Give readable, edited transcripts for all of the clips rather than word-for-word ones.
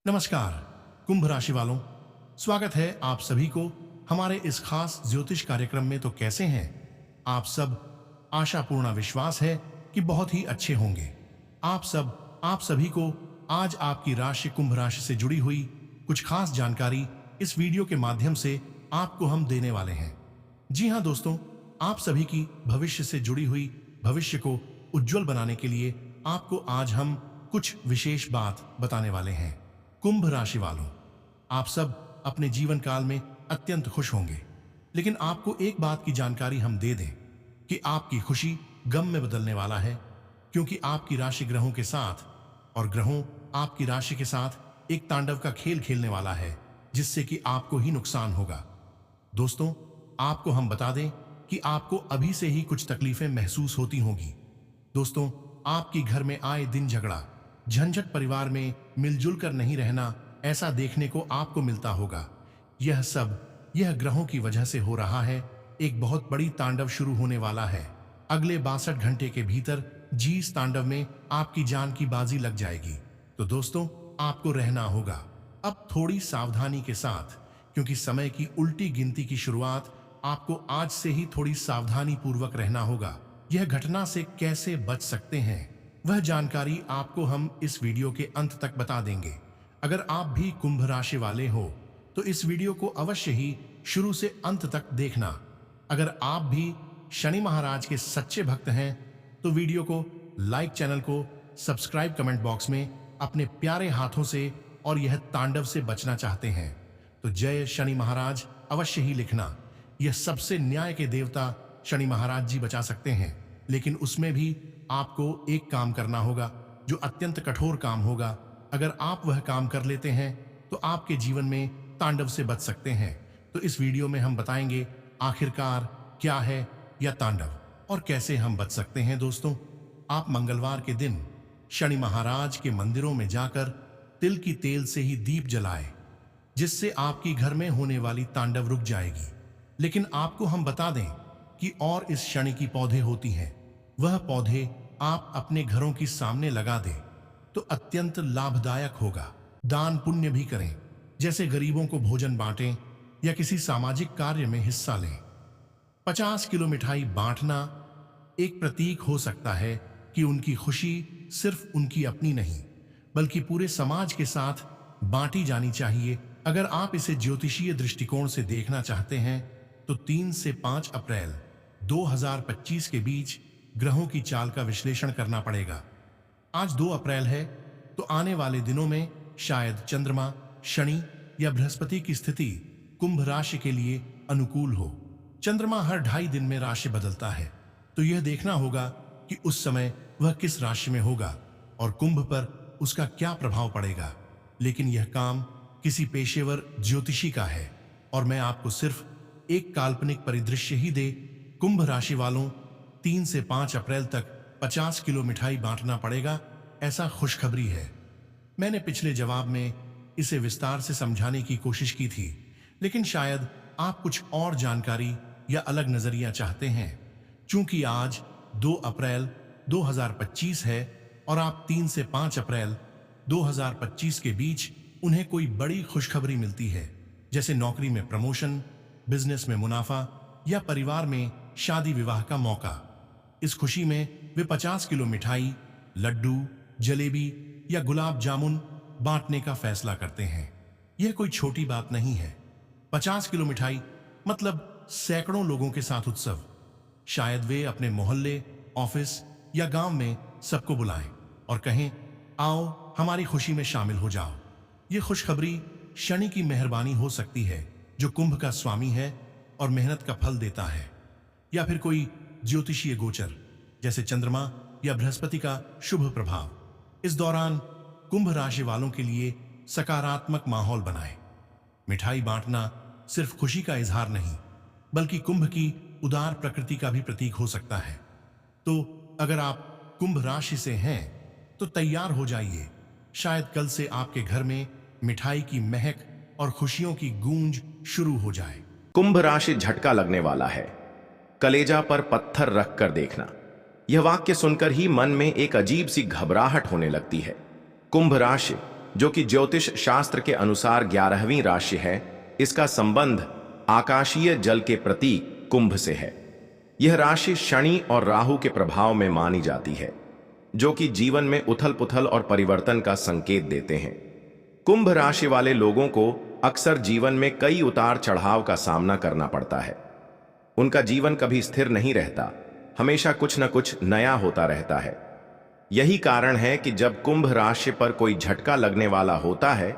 नमस्कार कुंभ राशि वालों, स्वागत है आप सभी को हमारे इस खास ज्योतिष कार्यक्रम में। तो कैसे हैं आप सब? आशापूर्ण विश्वास है कि बहुत ही अच्छे होंगे। आप सभी को आज आपकी राशि कुंभ राशि से जुड़ी हुई कुछ खास जानकारी इस वीडियो के माध्यम से आपको हम देने वाले हैं। जी हाँ दोस्तों, आप सभी की भविष्य से जुड़ी हुई भविष्य को उज्जवल बनाने के लिए आपको आज हम कुछ विशेष बात बताने वाले हैं। कुंभ राशि वालों, आप सब अपने जीवन काल में अत्यंत खुश होंगे, लेकिन आपको एक बात की जानकारी हम दे दें कि आपकी खुशी गम में बदलने वाला है, क्योंकि आपकी राशि ग्रहों के साथ और ग्रहों आपकी राशि के साथ एक तांडव का खेल खेलने वाला है, जिससे कि आपको ही नुकसान होगा। दोस्तों, आपको हम बता दें कि आपको अभी से ही कुछ तकलीफें महसूस होती होंगी। दोस्तों, आपकी घर में आए दिन झगड़ा, झंझट, परिवार में मिलजुल कर नहीं रहना, ऐसा देखने को आपको मिलता होगा। यह ग्रहों की वजह से हो रहा है। एक बहुत बड़ी तांडव शुरू होने वाला है। अगले 62 घंटे के भीतर इस तांडव में आपकी जान की बाजी लग जाएगी। तो दोस्तों, आपको रहना होगा अब थोड़ी सावधानी के साथ, क्योंकि समय की उल्टी गिनती की शुरुआत आपको आज से ही थोड़ी सावधानी पूर्वक रहना होगा। यह घटना से कैसे बच सकते हैं, वह जानकारी आपको हम इस वीडियो के अंत तक बता देंगे। अगर आप भी कुंभ राशि वाले हो तो इस वीडियो को अवश्य ही शुरू से अंत तक देखना। अगर आप भी शनि महाराज के सच्चे भक्त हैं तो वीडियो को लाइक, चैनल को सब्सक्राइब, कमेंट बॉक्स में अपने प्यारे हाथों से और यह तांडव से बचना चाहते हैं तो जय शनि महाराज अवश्य ही लिखना। यह सबसे न्याय के देवता शनि महाराज जी बचा सकते हैं, लेकिन उसमें भी आपको एक काम करना होगा जो अत्यंत कठोर काम होगा। अगर आप वह काम कर लेते हैं तो आपके जीवन में तांडव से बच सकते हैं। तो इस वीडियो में हम बताएंगे आखिरकार क्या है यह तांडव और कैसे हम बच सकते हैं। दोस्तों, आप मंगलवार के दिन शनि महाराज के मंदिरों में जाकर तिल की तेल से ही दीप जलाएं, जिससे आपकी घर में होने वाली तांडव रुक जाएगी। लेकिन आपको हम बता दें कि और इस शनि की पौधे होती हैं, वह पौधे आप अपने घरों की सामने लगा दें तो अत्यंत लाभदायक होगा। दान पुण्य भी करें, जैसे गरीबों को भोजन बांटें या किसी सामाजिक कार्य में हिस्सा लें। 50 किलो मिठाई बांटना एक प्रतीक हो सकता है कि उनकी खुशी सिर्फ उनकी अपनी नहीं, बल्कि पूरे समाज के साथ बांटी जानी चाहिए। अगर आप इसे ज्योतिषीय दृष्टिकोण से देखना चाहते हैं तो 3 से 5 अप्रैल 2025 के बीच ग्रहों की चाल का विश्लेषण करना पड़ेगा। आज 2 अप्रैल है, तो आने वाले दिनों में शायद चंद्रमा, शनि या बृहस्पति की स्थिति कुंभ राशि के लिए अनुकूल हो। चंद्रमा हर 2.5 दिन में राशि बदलता है, तो यह देखना होगा कि उस समय वह किस राशि में होगा और कुंभ पर उसका क्या प्रभाव पड़ेगा। लेकिन यह काम किसी पेशेवर ज्योतिषी का है और मैं आपको सिर्फ एक काल्पनिक परिदृश्य ही दे। कुंभ राशि वालों, 3 से 5 अप्रैल तक 50 किलो मिठाई बांटना पड़ेगा, ऐसा खुशखबरी है। मैंने पिछले जवाब में इसे विस्तार से समझाने की कोशिश की थी, लेकिन शायद आप कुछ और जानकारी या अलग नजरिया चाहते हैं। चूंकि आज 2 अप्रैल 2025 है और आप 3 से 5 अप्रैल 2025 के बीच उन्हें कोई बड़ी खुशखबरी मिलती है, जैसे नौकरी में प्रमोशन, बिजनेस में मुनाफा या परिवार में शादी विवाह का मौका। इस खुशी में वे 50 किलो मिठाई, लड्डू, जलेबी या गुलाब जामुन बांटने का फैसला करते हैं। यह कोई छोटी बात नहीं है। 50 किलो मिठाई मतलब सैकड़ों लोगों के साथ उत्सव। शायद वे अपने मोहल्ले, ऑफिस या गांव में सबको बुलाएं और कहें, आओ हमारी खुशी में शामिल हो जाओ। यह खुशखबरी शनि की मेहरबानी हो सकती है, जो कुंभ का स्वामी है और मेहनत का फल देता है, या फिर कोई ज्योतिषीय गोचर जैसे चंद्रमा या बृहस्पति का शुभ प्रभाव। इस दौरान कुंभ राशि वालों के लिए सकारात्मक माहौल बनाएं। मिठाई बांटना सिर्फ खुशी का इजहार नहीं, बल्कि कुंभ की उदार प्रकृति का भी प्रतीक हो सकता है। तो अगर आप कुंभ राशि से हैं तो तैयार हो जाइए। शायद कल से आपके घर में मिठाई की महक और खुशियों की गूंज शुरू हो जाए। कुंभ राशि झटका लगने वाला है, कलेजा पर पत्थर रख कर देखना। यह वाक्य सुनकर ही मन में एक अजीब सी घबराहट होने लगती है। कुंभ राशि जो कि ज्योतिष शास्त्र के अनुसार 11वीं राशि है, इसका संबंध आकाशीय जल के प्रतीक कुंभ से है। यह राशि शनि और राहु के प्रभाव में मानी जाती है, जो कि जीवन में उथल पुथल और परिवर्तन का संकेत देते हैं। कुंभ राशि वाले लोगों को अक्सर जीवन में कई उतार चढ़ाव का सामना करना पड़ता है। उनका जीवन कभी स्थिर नहीं रहता, हमेशा कुछ न कुछ नया होता रहता है। यही कारण है कि जब कुंभ राशि पर कोई झटका लगने वाला होता है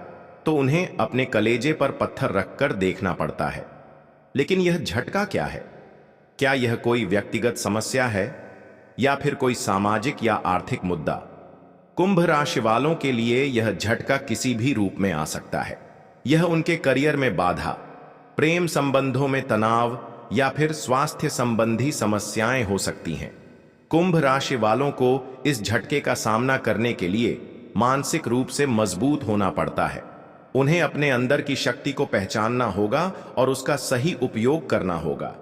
तो उन्हें अपने कलेजे पर पत्थर रखकर देखना पड़ता है। लेकिन यह झटका क्या है? क्या यह कोई व्यक्तिगत समस्या है या फिर कोई सामाजिक या आर्थिक मुद्दा? कुंभ राशि वालों के लिए यह झटका किसी भी रूप में आ सकता है। यह उनके करियर में बाधा, प्रेम संबंधों में तनाव या फिर स्वास्थ्य संबंधी समस्याएं हो सकती हैं। कुंभ राशि वालों को इस झटके का सामना करने के लिए मानसिक रूप से मजबूत होना पड़ता है। उन्हें अपने अंदर की शक्ति को पहचानना होगा और उसका सही उपयोग करना होगा।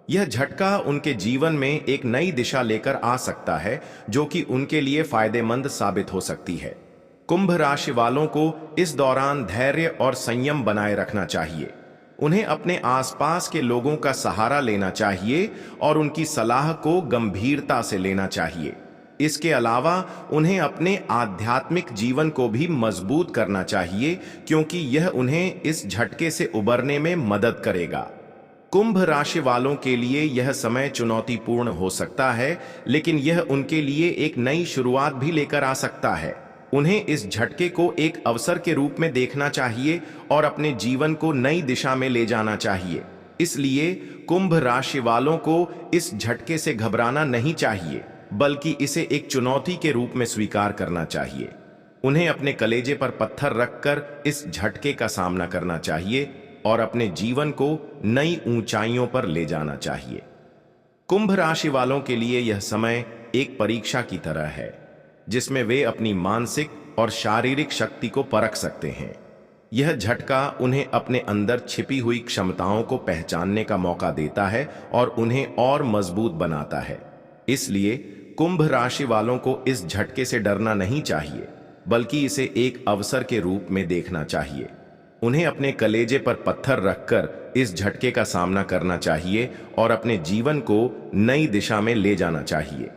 यह झटका उनके जीवन में एक नई दिशा लेकर आ सकता है, जो कि उनके लिए फायदेमंद साबित हो सकती है। कुंभ राशि वालों को इस दौरान धैर्य और संयम बनाए रखना चाहिए। उन्हें अपने आसपास के लोगों का सहारा लेना चाहिए और उनकी सलाह को गंभीरता से लेना चाहिए। इसके अलावा उन्हें अपने आध्यात्मिक जीवन को भी मजबूत करना चाहिए, क्योंकि यह उन्हें इस झटके से उबरने में मदद करेगा। कुंभ राशि वालों के लिए यह समय चुनौतीपूर्ण हो सकता है, लेकिन यह उनके लिए एक नई शुरुआत भी लेकर आ सकता है। उन्हें इस झटके को एक अवसर के रूप में देखना चाहिए और अपने जीवन को नई दिशा में ले जाना चाहिए। इसलिए कुंभ राशि वालों को इस झटके से घबराना नहीं चाहिए, बल्कि इसे एक चुनौती के रूप में स्वीकार करना चाहिए। उन्हें अपने कलेजे पर पत्थर रखकर इस झटके का सामना करना चाहिए और अपने जीवन को नई ऊंचाइयों पर ले जाना चाहिए। कुंभ राशि वालों के लिए यह समय एक परीक्षा की तरह है, जिसमें वे अपनी मानसिक और शारीरिक शक्ति को परख सकते हैं। यह झटका उन्हें अपने अंदर छिपी हुई क्षमताओं को पहचानने का मौका देता है और उन्हें और मजबूत बनाता है। इसलिए कुंभ राशि वालों को इस झटके से डरना नहीं चाहिए, बल्कि इसे एक अवसर के रूप में देखना चाहिए। उन्हें अपने कलेजे पर पत्थर रखकर इस झटके का सामना करना चाहिए और अपने जीवन को नई दिशा में ले जाना चाहिए।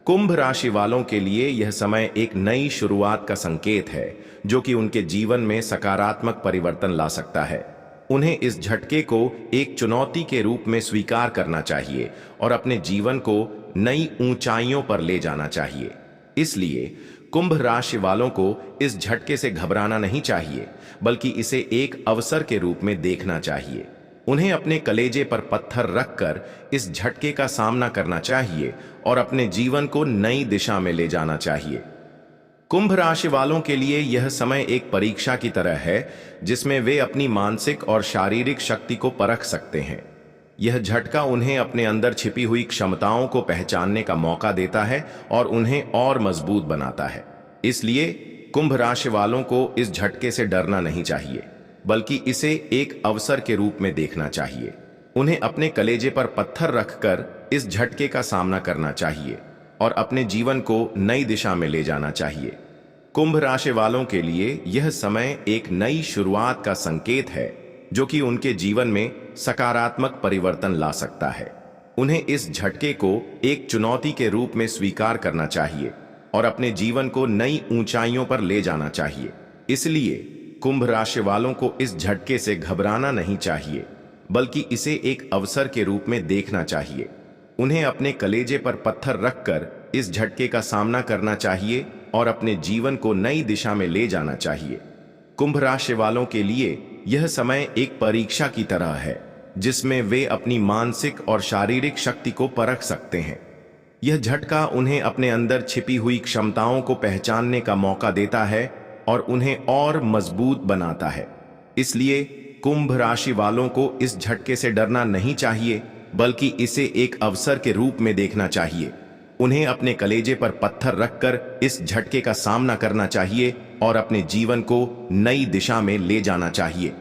कुंभ राशि वालों के लिए यह समय एक नई शुरुआत का संकेत है, जो कि उनके जीवन में सकारात्मक परिवर्तन ला सकता है। उन्हें इस झटके को एक चुनौती के रूप में स्वीकार करना चाहिए और अपने जीवन को नई ऊंचाइयों पर ले जाना चाहिए। इसलिए कुंभ राशि वालों को इस झटके से घबराना नहीं चाहिए, बल्कि इसे एक अवसर के रूप में देखना चाहिए। उन्हें अपने कलेजे पर पत्थर रखकर इस झटके का सामना करना चाहिए और अपने जीवन को नई दिशा में ले जाना चाहिए। कुंभ राशि वालों के लिए यह समय एक परीक्षा की तरह है, जिसमें वे अपनी मानसिक और शारीरिक शक्ति को परख सकते हैं। यह झटका उन्हें अपने अंदर छिपी हुई क्षमताओं को पहचानने का मौका देता है और उन्हें और मजबूत बनाता है। इसलिए कुंभ राशि वालों को इस झटके से डरना नहीं चाहिए, बल्कि इसे एक अवसर के रूप में देखना चाहिए। उन्हें अपने कलेजे पर पत्थर रखकर इस झटके का सामना करना चाहिए और अपने जीवन को नई दिशा में ले जाना चाहिए। कुंभ राशि वालों के लिए यह समय एक नई शुरुआत का संकेत है, जो कि उनके जीवन में सकारात्मक परिवर्तन ला सकता है। उन्हें इस झटके को एक चुनौती के रूप में स्वीकार करना चाहिए और अपने जीवन को नई ऊंचाइयों पर ले जाना चाहिए। इसलिए कुंभ राशि वालों को इस झटके से घबराना नहीं चाहिए, बल्कि इसे एक अवसर के रूप में देखना चाहिए। उन्हें अपने कलेजे पर पत्थर रखकर इस झटके का सामना करना चाहिए और अपने जीवन को नई दिशा में ले जाना चाहिए। कुंभ राशि वालों के लिए यह समय एक परीक्षा की तरह है, जिसमें वे अपनी मानसिक और शारीरिक शक्ति को परख सकते हैं। यह झटका उन्हें अपने अंदर छिपी हुई क्षमताओं को पहचानने का मौका देता है और उन्हें और मजबूत बनाता है। इसलिए कुंभ राशि वालों को इस झटके से डरना नहीं चाहिए, बल्कि इसे एक अवसर के रूप में देखना चाहिए। उन्हें अपने कलेजे पर पत्थर रखकर इस झटके का सामना करना चाहिए और अपने जीवन को नई दिशा में ले जाना चाहिए।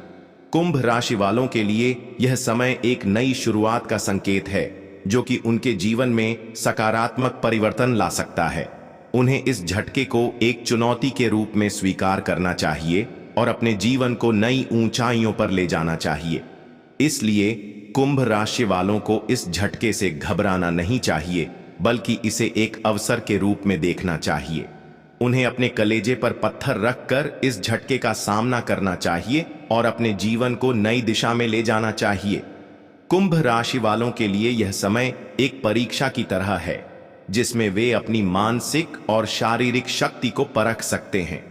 कुंभ राशि वालों के लिए यह समय एक नई शुरुआत का संकेत है, जो कि उनके जीवन में सकारात्मक परिवर्तन ला सकता है। उन्हें इस झटके को एक चुनौती के रूप में स्वीकार करना चाहिए और अपने जीवन को नई ऊंचाइयों पर ले जाना चाहिए। इसलिए कुंभ राशि वालों को इस झटके से घबराना नहीं चाहिए, बल्कि इसे एक अवसर के रूप में देखना चाहिए। उन्हें अपने कलेजे पर पत्थर रखकर इस झटके का सामना करना चाहिए और अपने जीवन को नई दिशा में ले जाना चाहिए। कुंभ राशि वालों के लिए यह समय एक परीक्षा की तरह है, जिसमें वे अपनी मानसिक और शारीरिक शक्ति को परख सकते हैं।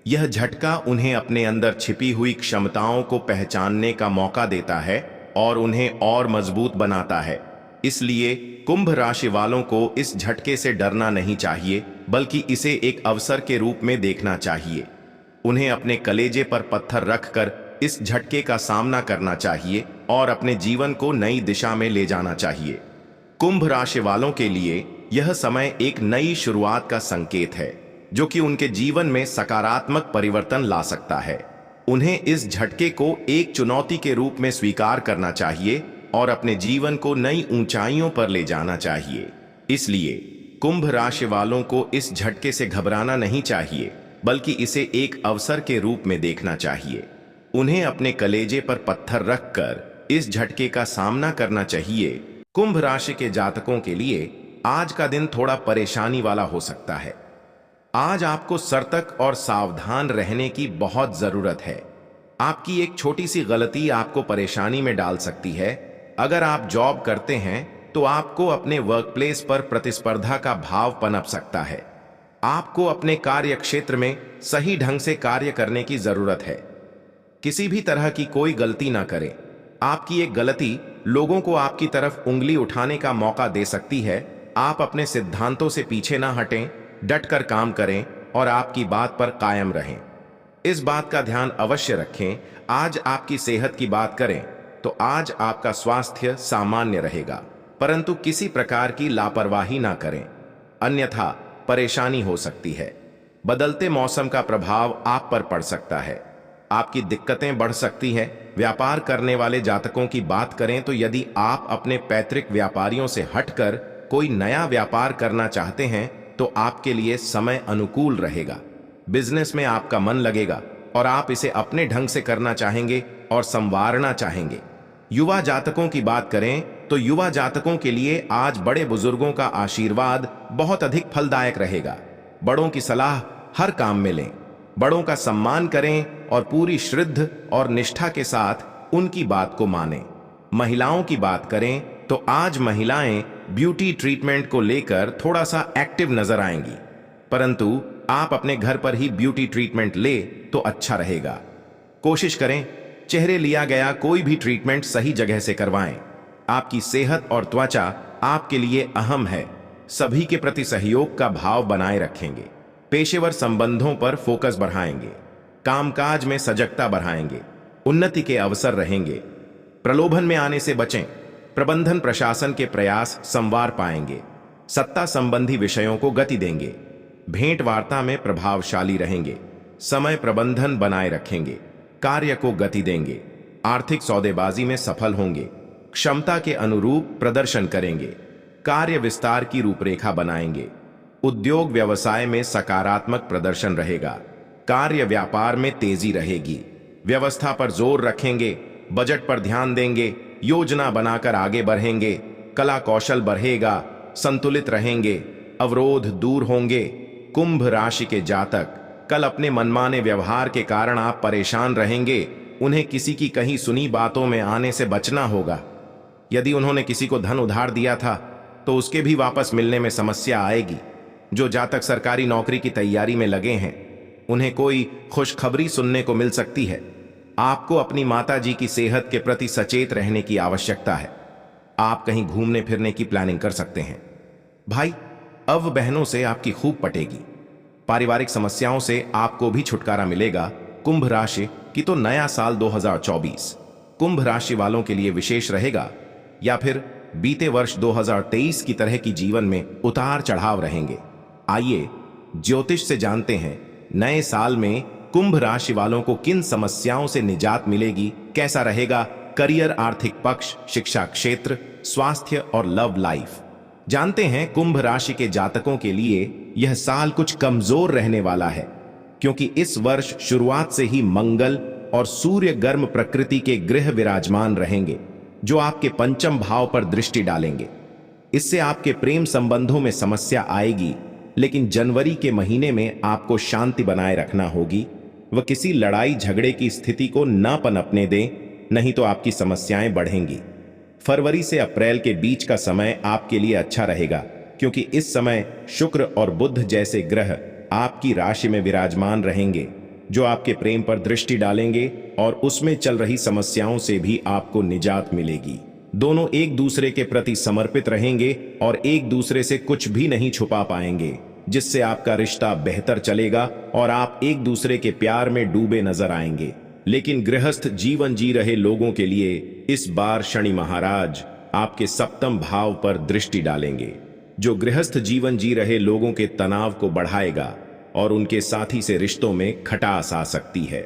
यह झटका उन्हें अपने अंदर छिपी हुई क्षमताओं को पहचानने का मौका देता है और उन्हें और मजबूत बनाता है। इसलिए कुंभ राशि वालों को इस झटके से डरना नहीं चाहिए, बल्कि इसे एक अवसर के रूप में देखना चाहिए। उन्हें अपने कलेजे पर पत्थर रखकर इस झटके का सामना करना चाहिए और अपने जीवन को नई दिशा में ले जाना चाहिए। कुंभ राशि वालों के लिए यह समय एक नई शुरुआत का संकेत है, जो कि उनके जीवन में सकारात्मक परिवर्तन ला सकता है। उन्हें इस झटके को एक चुनौती के रूप में स्वीकार करना चाहिए और अपने जीवन को नई ऊंचाइयों पर ले जाना चाहिए। इसलिए कुंभ राशि वालों को इस झटके से घबराना नहीं चाहिए, बल्कि इसे एक अवसर के रूप में देखना चाहिए। उन्हें अपने कलेजे पर पत्थर रखकर इस झटके का सामना करना चाहिए। कुंभ राशि के जातकों के लिए आज का दिन थोड़ा परेशानी वाला हो सकता है। आज आपको सतर्क और सावधान रहने की बहुत जरूरत है। आपकी एक छोटी सी गलती आपको परेशानी में डाल सकती है। अगर आप जॉब करते हैं तो आपको अपने वर्क प्लेस पर प्रतिस्पर्धा का भाव पनप सकता है। आपको अपने कार्य क्षेत्र में सही ढंग से कार्य करने की जरूरत है। किसी भी तरह की कोई गलती ना करें। आपकी एक गलती लोगों को आपकी तरफ उंगली उठाने का मौका दे सकती है। आप अपने सिद्धांतों से पीछे ना हटें, डटकर काम करें और आपकी बात पर कायम रहें। इस बात का ध्यान अवश्य रखें। आज आपकी सेहत की बात करें तो आज आपका स्वास्थ्य सामान्य रहेगा, परंतु किसी प्रकार की लापरवाही ना करें, अन्यथा परेशानी हो सकती है। बदलते मौसम का प्रभाव आप पर पड़ सकता है। आपकी दिक्कतें बढ़ सकती है। व्यापार करने वाले जातकों की बात करें तो यदि आप अपने पैतृक व्यापारियों से हटकर कोई नया व्यापार करना चाहते हैं तो आपके लिए समय अनुकूल रहेगा। बिजनेस में आपका मन लगेगा और आप इसे अपने ढंग से करना चाहेंगे और संवारना चाहेंगे। युवा जातकों की बात करें तो युवा जातकों के लिए आज बड़े बुजुर्गों का आशीर्वाद बहुत अधिक फलदायक रहेगा। बड़ों की सलाह हर काम में लें, बड़ों का सम्मान करें और पूरी श्रद्धा और निष्ठा के साथ उनकी बात को मानें। महिलाओं की बात करें तो आज महिलाएं ब्यूटी ट्रीटमेंट को लेकर थोड़ा सा एक्टिव नजर आएंगी, परंतु आप अपने घर पर ही ब्यूटी ट्रीटमेंट ले तो अच्छा रहेगा। कोशिश करें चेहरे लिया गया कोई भी ट्रीटमेंट सही जगह से करवाएं। आपकी सेहत और त्वचा आपके लिए अहम है। सभी के प्रति सहयोग का भाव बनाए रखेंगे। पेशेवर संबंधों पर फोकस बढ़ाएंगे। कामकाज में सजगता बढ़ाएंगे। उन्नति के अवसर रहेंगे। प्रलोभन में आने से बचें। प्रबंधन प्रशासन के प्रयास संवार पाएंगे। सत्ता संबंधी विषयों को गति देंगे। भेंट वार्ता में प्रभावशाली रहेंगे। समय प्रबंधन बनाए रखेंगे। कार्य को गति देंगे। आर्थिक सौदेबाजी में सफल होंगे। क्षमता के अनुरूप प्रदर्शन करेंगे। कार्य विस्तार की रूपरेखा बनाएंगे। उद्योग व्यवसाय में सकारात्मक प्रदर्शन रहेगा। कार्य व्यापार में तेजी रहेगी। व्यवस्था पर जोर रखेंगे। बजट पर ध्यान देंगे। योजना बनाकर आगे बढ़ेंगे। कला कौशल बढ़ेगा। संतुलित रहेंगे। अवरोध दूर होंगे। कुंभ राशि के जातक कल अपने मनमाने व्यवहार के कारण आप परेशान रहेंगे। उन्हें किसी की कहीं सुनी बातों में आने से बचना होगा। यदि उन्होंने किसी को धन उधार दिया था तो उसके भी वापस मिलने में समस्या आएगी। जो जातक सरकारी नौकरी की तैयारी में लगे हैं उन्हें कोई खुशखबरी सुनने को मिल सकती है। आपको अपनी माता जी की सेहत के प्रति सचेत रहने की आवश्यकता है। आप कहीं घूमने फिरने की प्लानिंग कर सकते हैं। भाई अब बहनों से आपकी खूब पटेगी। पारिवारिक समस्याओं से आपको भी छुटकारा मिलेगा। कुंभ राशि की तो नया साल 2024 कुंभ राशि वालों के लिए विशेष रहेगा या फिर बीते वर्ष 2023 की तरह की जीवन में उतार चढ़ाव रहेंगे। आइए ज्योतिष से जानते हैं नए साल में कुंभ राशि वालों को किन समस्याओं से निजात मिलेगी, कैसा रहेगा करियर, आर्थिक पक्ष, शिक्षा क्षेत्र, स्वास्थ्य और लव लाइफ। जानते हैं कुंभ राशि के जातकों के लिए यह साल कुछ कमजोर रहने वाला है, क्योंकि इस वर्ष शुरुआत से ही मंगल और सूर्य गर्म प्रकृति के ग्रह विराजमान रहेंगे, जो आपके पंचम भाव पर दृष्टि डालेंगे। इससे आपके प्रेम संबंधों में समस्या आएगी, लेकिन जनवरी के महीने में आपको शांति बनाए रखना होगी। वह किसी लड़ाई झगड़े की स्थिति को न पनपने दें, नहीं तो आपकी समस्याएं बढ़ेंगी। फरवरी से अप्रैल के बीच का समय आपके लिए अच्छा रहेगा, क्योंकि इस समय शुक्र और बुध जैसे ग्रह आपकी राशि में विराजमान रहेंगे, जो आपके प्रेम पर दृष्टि डालेंगे और उसमें चल रही समस्याओं से भी आपको निजात मिलेगी। दोनों एक दूसरे के प्रति समर्पित रहेंगे और एक दूसरे से कुछ भी नहीं छुपा पाएंगे, जिससे आपका रिश्ता बेहतर चलेगा और आप एक दूसरे के प्यार में डूबे नजर आएंगे। लेकिन गृहस्थ जीवन जी रहे लोगों के लिए इस बार शनि महाराज आपके सप्तम भाव पर दृष्टि डालेंगे, जो गृहस्थ जीवन जी रहे लोगों के तनाव को बढ़ाएगा और उनके साथी से रिश्तों में खटास आ सकती है।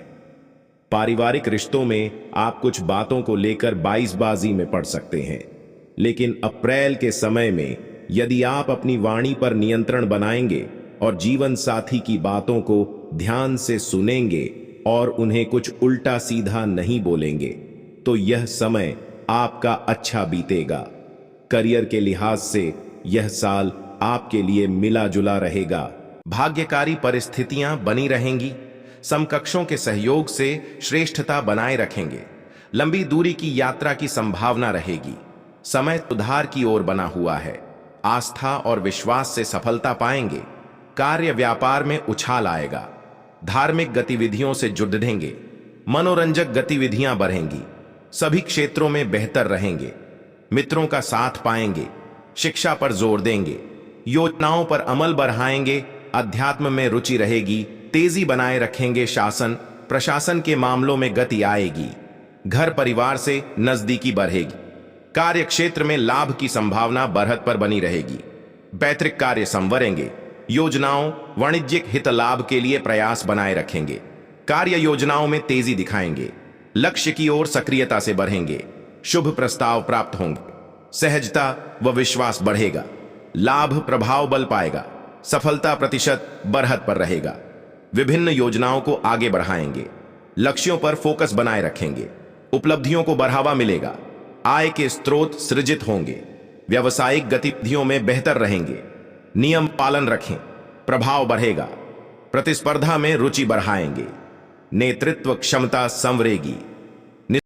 पारिवारिक रिश्तों में आप कुछ बातों को लेकर बाईसबाजी में पड़ सकते हैं, लेकिन अप्रैल के समय में यदि आप अपनी वाणी पर नियंत्रण बनाएंगे और जीवन साथी की बातों को ध्यान से सुनेंगे और उन्हें कुछ उल्टा सीधा नहीं बोलेंगे, तो यह समय आपका अच्छा बीतेगा। करियर के लिहाज से यह साल आपके लिए मिला जुला रहेगा। भाग्यकारी परिस्थितियां बनी रहेंगी। समकक्षों के सहयोग से श्रेष्ठता बनाए रखेंगे। लंबी दूरी की यात्रा की संभावना रहेगी। समय सुधार की ओर बना हुआ है। आस्था और विश्वास से सफलता पाएंगे। कार्य व्यापार में उछाल आएगा। धार्मिक गतिविधियों से जुड़ेंगे। मनोरंजक गतिविधियां बढ़ेंगी। सभी क्षेत्रों में बेहतर रहेंगे। मित्रों का साथ पाएंगे। शिक्षा पर जोर देंगे। योजनाओं पर अमल बढ़ाएंगे। अध्यात्म में रुचि रहेगी। तेजी बनाए रखेंगे। शासन प्रशासन के मामलों में गति आएगी। घर परिवार से नजदीकी बढ़ेगी। कार्य क्षेत्र में लाभ की संभावना बढ़त पर बनी रहेगी। पैतृक कार्य संवरेंगे। योजनाओं वाणिज्यिक हित लाभ के लिए प्रयास बनाए रखेंगे। कार्य योजनाओं में तेजी दिखाएंगे। लक्ष्य की ओर सक्रियता से बढ़ेंगे। शुभ प्रस्ताव प्राप्त होंगे। सहजता व विश्वास बढ़ेगा। लाभ प्रभाव बल पाएगा। सफलता प्रतिशत बढ़त पर रहेगा। विभिन्न योजनाओं को आगे बढ़ाएंगे। लक्ष्यों पर फोकस बनाए रखेंगे। उपलब्धियों को बढ़ावा मिलेगा। आय के स्रोत सृजित होंगे। व्यावसायिक गतिविधियों में बेहतर रहेंगे। नियम पालन रखें। प्रभाव बढ़ेगा। प्रतिस्पर्धा में रुचि बढ़ाएंगे। नेतृत्व क्षमता संवरेगी।